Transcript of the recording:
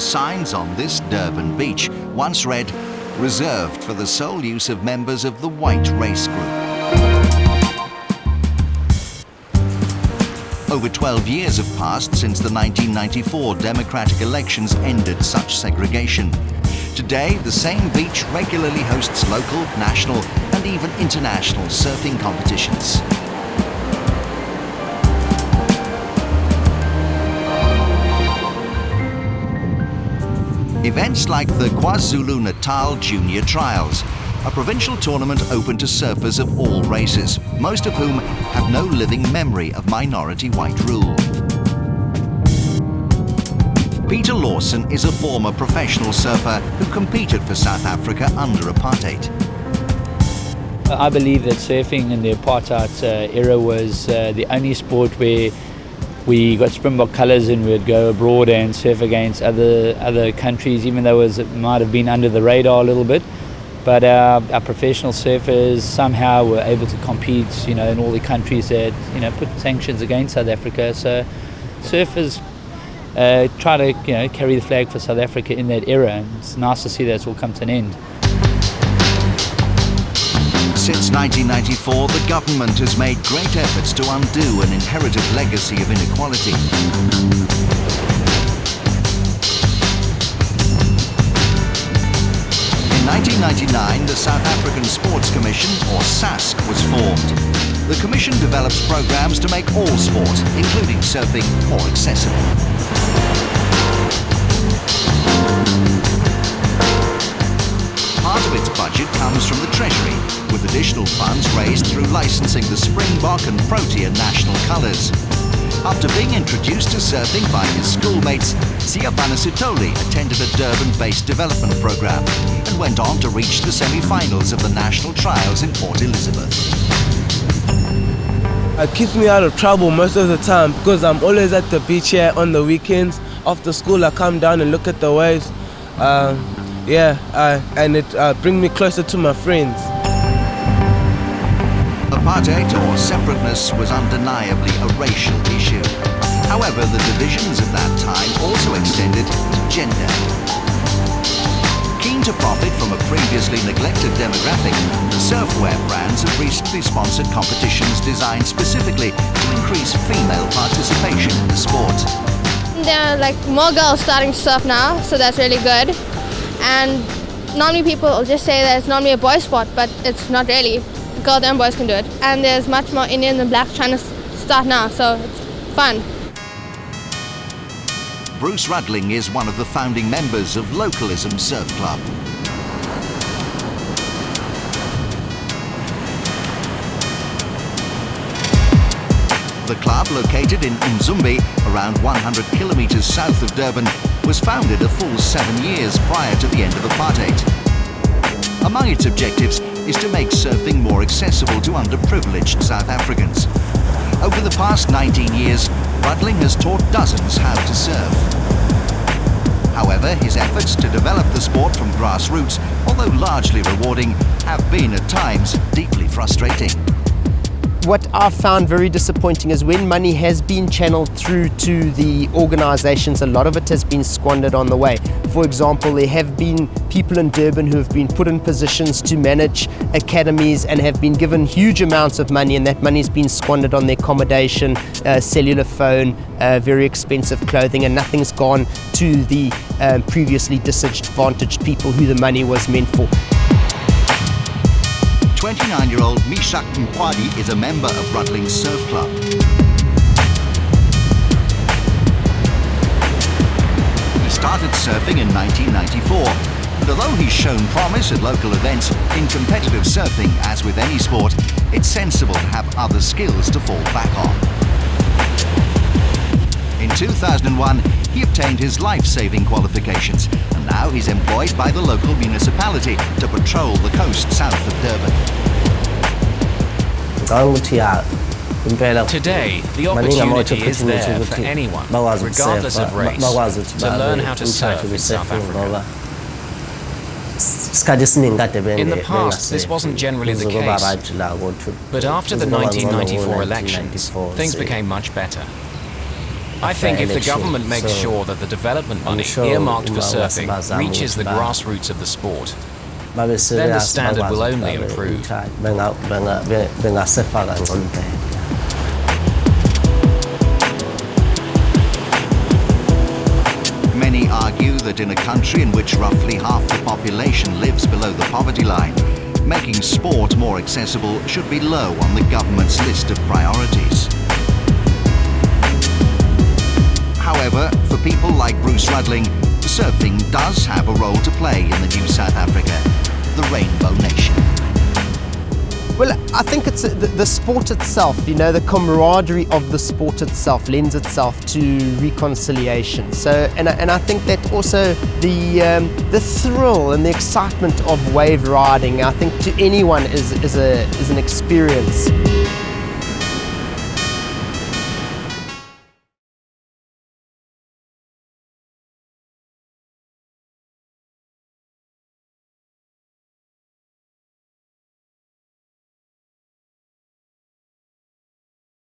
signs on this Durban beach once read, "Reserved for the sole use of members of the white race group." Over 12 years have passed since the 1994 democratic elections ended such segregation. Today, the same beach regularly hosts local, national, and even international surfing competitions. Events like the Kwazulu-Natal Junior Trials, a provincial tournament open to surfers of all races, most of whom have no living memory of minority white rule. Peter Lawson is a former professional surfer who competed for South Africa under apartheid. I believe that surfing in the apartheid era was the only sport where we got Springbok colours and we'd go abroad and surf against other countries, even though it might have been under the radar a little bit. But our professional surfers somehow were able to compete, in all the countries that, put sanctions against South Africa. So surfers try to, carry the flag for South Africa in that era, and it's nice to see that it's all come to an end. Since 1994, the government has made great efforts to undo an inherited legacy of inequality. In 1999, the South African Sports Commission, or SASC, was formed. The commission develops programs to make all sport, including surfing, more accessible. Part of its budget comes from the Treasury, with additional funds raised through licensing the Springbok and Protea national colours. After being introduced to surfing by his schoolmates, Siyabana Sitoli attended a Durban-based development programme and went on to reach the semi-finals of the national trials in Port Elizabeth. It keeps me out of trouble most of the time because I'm always at the beach here on the weekends. After school I come down and look at the waves. And it brings me closer to my friends. Apartheid, or separateness, was undeniably a racial issue. However, the divisions of that time also extended to gender. Keen to profit from a previously neglected demographic, surfwear brands have recently sponsored competitions designed specifically to increase female participation in the sport. There are more girls starting to surf now, so that's really good. And normally people will just say that it's normally a boy sport, but it's not really. Girls and boys can do it. And there's much more Indians and blacks trying to start now, so it's fun. Bruce Rudling is one of the founding members of Localism Surf Club. The club, located in Umzumbe, around 100 kilometres south of Durban, was founded a full 7 years prior to the end of apartheid. Among its objectives is to make surfing more accessible to underprivileged South Africans. Over the past 19 years, Rudling has taught dozens how to surf. However, his efforts to develop the sport from grassroots, although largely rewarding, have been at times deeply frustrating. What I've found very disappointing is when money has been channeled through to the organisations, a lot of it has been squandered on the way. For example, there have been people in Durban who have been put in positions to manage academies and have been given huge amounts of money, and that money has been squandered on their accommodation, cellular phone, very expensive clothing, and nothing's gone to the previously disadvantaged people who the money was meant for. 29-year-old Mishak Mkwadi is a member of Rudling's Surf Club. He started surfing in 1994, and although he's shown promise at local events, in competitive surfing, as with any sport, it's sensible to have other skills to fall back on. In 2001, he obtained his life-saving qualifications, and now he's employed by the local municipality to patrol the coast south of Durban. Today, the opportunity is there for anyone, regardless of race, to learn how to surf in South Africa. In the past, this wasn't generally the case, but after the 1994 elections, things became much better. I think if the government makes sure that the development money earmarked for surfing reaches the grassroots of the sport, then the standard will only improve. Many argue that in a country in which roughly half the population lives below the poverty line, making sport more accessible should be low on the government's list of priorities. However, for people like Bruce Rudling, surfing does have a role to play in the new South Africa, the Rainbow Nation. Well, I think it's the sport itself, you know, the camaraderie of the sport itself lends itself to reconciliation. So, and I think that also the thrill and the excitement of wave riding, I think to anyone is an experience.